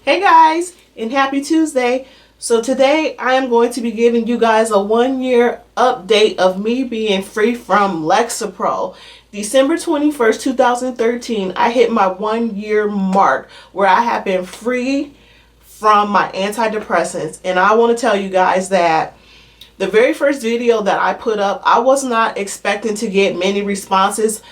Hey guys, and happy Tuesday. So today I am going to be giving you guys a 1 year update of me being free from Lexapro. December 21st, 2013, I hit my 1 year mark where I have been free from my antidepressants. And I want to tell you guys that the very first video that I put up, I was not expecting to get many responses.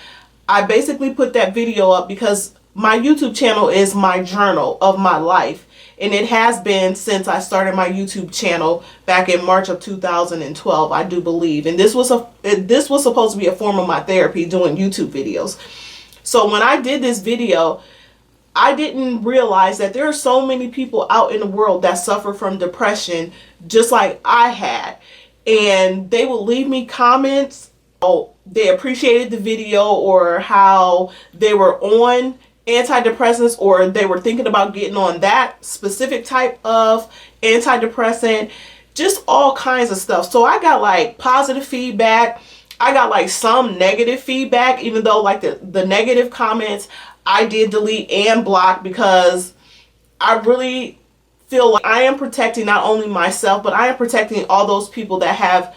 I basically put that video up because my YouTube channel is my journal of my life, and it has been since I started my YouTube channel back in March of 2012, I do believe. And this was supposed to be a form of my therapy, doing YouTube videos. So when I did this video, I didn't realize that there are so many people out in the world that suffer from depression just like I had. And they will leave me comments. They appreciated the video, or how they were on antidepressants, or they were thinking about getting on that specific type of antidepressant, just all kinds of stuff. So I got like positive feedback. I got like some negative feedback, even though like the negative comments I did delete and block, because I really feel like I am protecting not only myself, but I am protecting all those people that have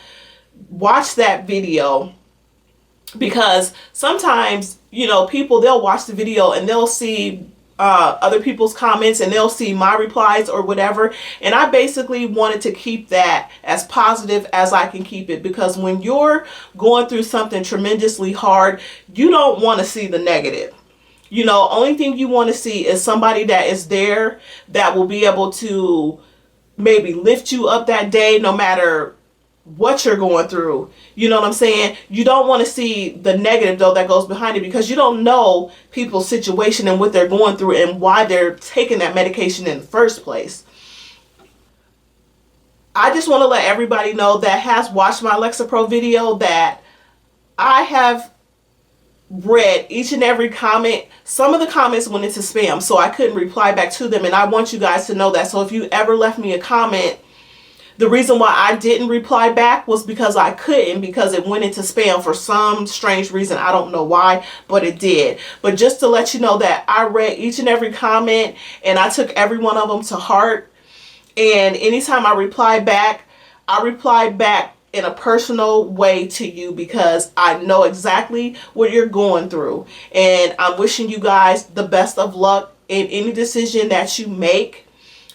watched that video. Because sometimes, people, they'll watch the video and they'll see other people's comments, and they'll see my replies or whatever. And I basically wanted to keep that as positive as I can keep it, because when you're going through something tremendously hard, you don't want to see the negative. Only thing you want to see is somebody that is there that will be able to maybe lift you up that day, no matter what you're going through. You know what I'm saying? You don't want to see the negative though that goes behind it, because you don't know people's situation and what they're going through and why they're taking that medication in the first place. I just want to let everybody know that has watched my Lexapro video that I have read each and every comment. Some of the comments went into spam, so I couldn't reply back to them, and I want you guys to know that. So if you ever left me a comment, the reason why I didn't reply back was because I couldn't, because it went into spam for some strange reason. I don't know why, but it did. But just to let you know that I read each and every comment, and I took every one of them to heart. And anytime I reply back in a personal way to you, because I know exactly what you're going through. And I'm wishing you guys the best of luck in any decision that you make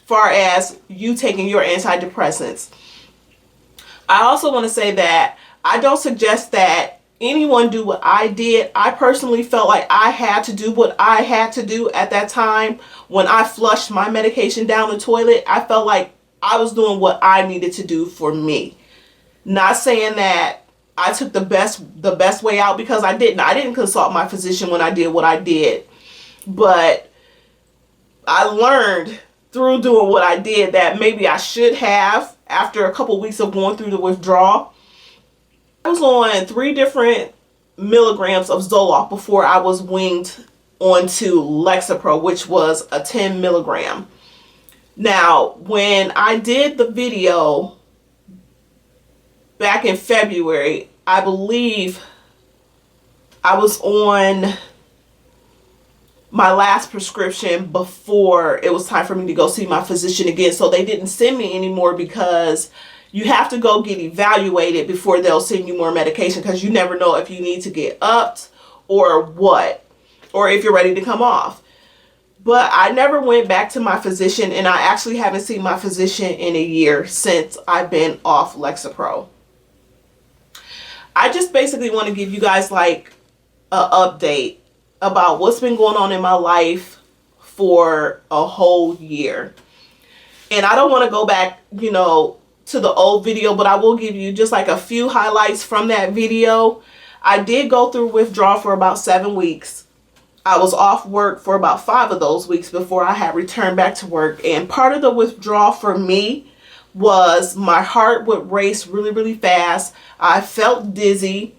far as you taking your antidepressants. I also want to say that I don't suggest that anyone do what I did. I personally felt like I had to do what I had to do at that time. When I flushed my medication down the toilet, I felt like I was doing what I needed to do for me. Not saying that I took the best way out, because I didn't consult my physician when I did what I did. But I learned through doing what I did that maybe I should have, after a couple weeks of going through the withdrawal. I was on 3 different milligrams of Zoloft before I was winged onto Lexapro, which was a 10 milligram. Now, when I did the video back in February, I believe I was on my last prescription before it was time for me to go see my physician again. So they didn't send me anymore, because you have to go get evaluated before they'll send you more medication, because you never know if you need to get upped or what, or if you're ready to come off. But I never went back to my physician, and I actually haven't seen my physician in a year since I've been off Lexapro. I just basically want to give you guys like an update about what's been going on in my life for a whole year. And I don't want to go back, to the old video, but I will give you just like a few highlights from that video. I did go through withdrawal for about 7 weeks. I was off work for about 5 of those weeks before I had returned back to work. And part of the withdrawal for me was my heart would race really, really fast. I felt dizzy.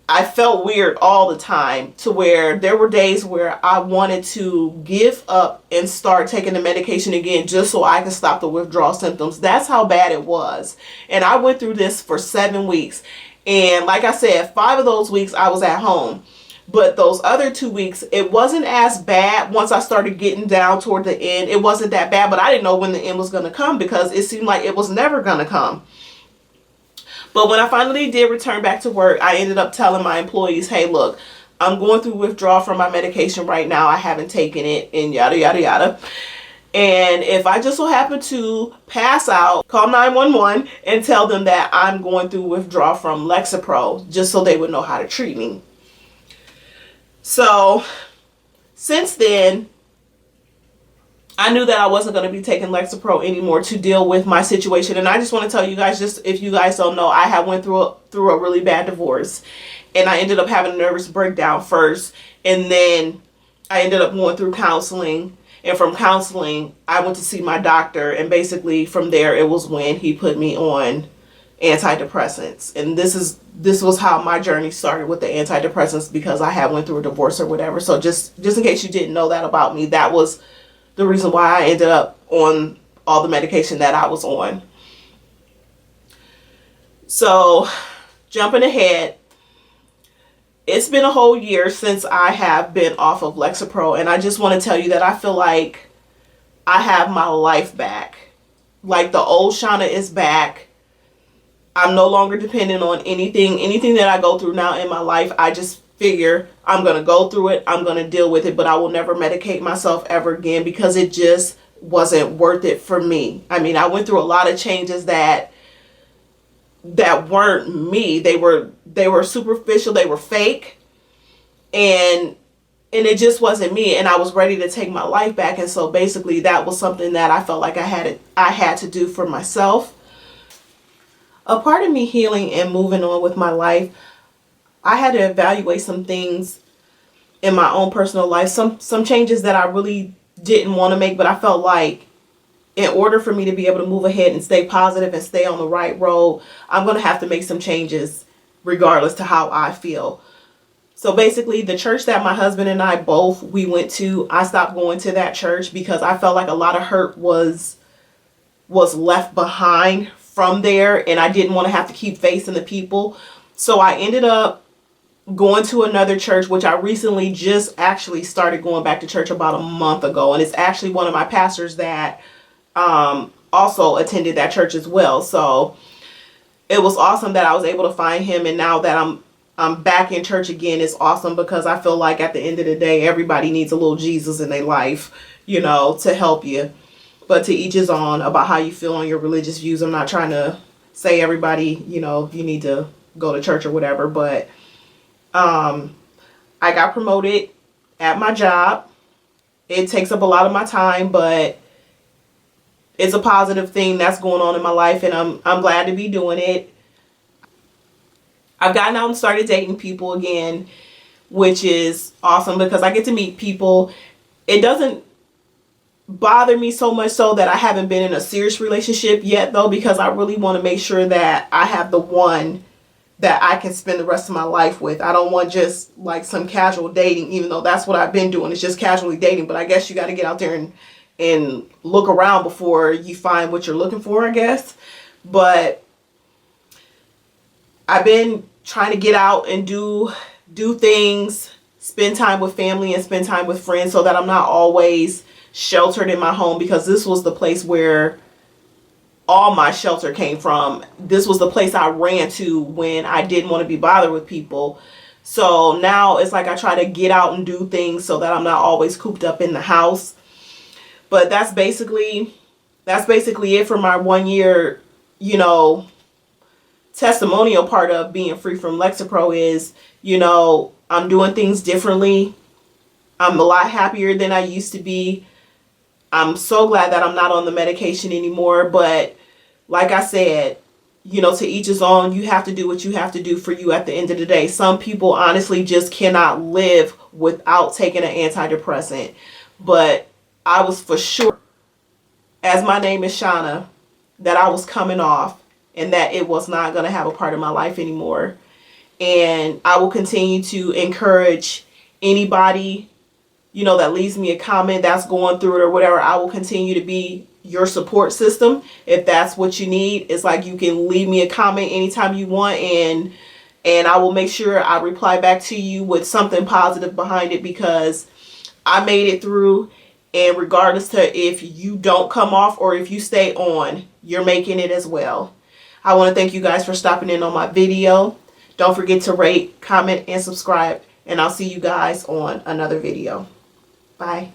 I felt weird all the time, to where there were days where I wanted to give up and start taking the medication again, just so I could stop the withdrawal symptoms. That's how bad it was. And I went through this for 7 weeks. And like I said, 5 of those weeks I was at home. But those other 2 weeks, it wasn't as bad. Once I started getting down toward the end, it wasn't that bad, but I didn't know when the end was going to come because it seemed like it was never going to come. But when I finally did return back to work, I ended up telling my employees, hey, look, I'm going through withdrawal from my medication right now. I haven't taken it, and yada, yada, yada. And if I just so happen to pass out, call 911 and tell them that I'm going through withdrawal from Lexapro, just so they would know how to treat me. So since then, I knew that I wasn't going to be taking Lexapro anymore to deal with my situation. And I just want to tell you guys, just if you guys don't know, I had went through a really bad divorce, and I ended up having a nervous breakdown first, and then I ended up going through counseling. And from counseling, I went to see my doctor, and basically from there, it was when he put me on antidepressants. And this was how my journey started with the antidepressants, because I had went through a divorce or whatever. So just in case you didn't know that about me, that was the reason why I ended up on all the medication that I was on. So jumping ahead, it's been a whole year since I have been off of Lexapro, and I just want to tell you that I feel like I have my life back. Like the old Shauna is back. I'm no longer dependent on anything that I go through now in my life. I just figure I'm going to go through it. I'm going to deal with it, but I will never medicate myself ever again, because it just wasn't worth it for me. I mean, I went through a lot of changes that weren't me. They were superficial, they were fake, and it just wasn't me, and I was ready to take my life back. And so basically that was something that I felt like I had to do for myself. A part of me healing and moving on with my life, I had to evaluate some things in my own personal life, some changes that I really didn't want to make, but I felt like in order for me to be able to move ahead and stay positive and stay on the right road, I'm going to have to make some changes regardless to how I feel. So basically, the church that my husband and I we went to, I stopped going to that church because I felt like a lot of hurt was left behind from there, and I didn't want to have to keep facing the people. So I ended up going to another church, which I recently just actually started going back to church about a month ago. And it's actually one of my pastors that also attended that church as well. So it was awesome that I was able to find him. And now that I'm back in church again, it's awesome, because I feel like at the end of the day, everybody needs a little Jesus in their life, to help you. But to each his own about how you feel on your religious views. I'm not trying to say everybody, you need to go to church or whatever. But I got promoted at my job. It takes up a lot of my time, but it's a positive thing that's going on in my life, and I'm glad to be doing it. I've gotten out and started dating people again, which is awesome because I get to meet people. It doesn't bother me so much so that I haven't been in a serious relationship yet, though, because I really want to make sure that I have the one that I can spend the rest of my life with. I don't want just like some casual dating, even though that's what I've been doing. It's just casually dating, but I guess you got to get out there and look around before you find what you're looking for, I guess. But I've been trying to get out and do things, spend time with family and spend time with friends, so that I'm not always sheltered in my home, because this was the place where all my shelter came from. This was the place I ran to when I didn't want to be bothered with people. So now it's like I try to get out and do things so that I'm not always cooped up in the house. But that's basically it for my 1 year, testimonial part of being free from Lexapro is, I'm doing things differently. I'm a lot happier than I used to be. I'm so glad that I'm not on the medication anymore. But like I said, to each his own. You have to do what you have to do for you at the end of the day. Some people honestly just cannot live without taking an antidepressant. But I was for sure, as my name is Shauna, that I was coming off and that it was not going to have a part of my life anymore. And I will continue to encourage anybody that leaves me a comment that's going through it or whatever. I will continue to be your support system if that's what you need. It's like you can leave me a comment anytime you want, and and I will make sure I reply back to you with something positive behind it, because I made it through, and regardless to if you don't come off or if you stay on, you're making it as well. I want to thank you guys for stopping in on my video. Don't forget to rate, comment, and subscribe, and I'll see you guys on another video. Bye.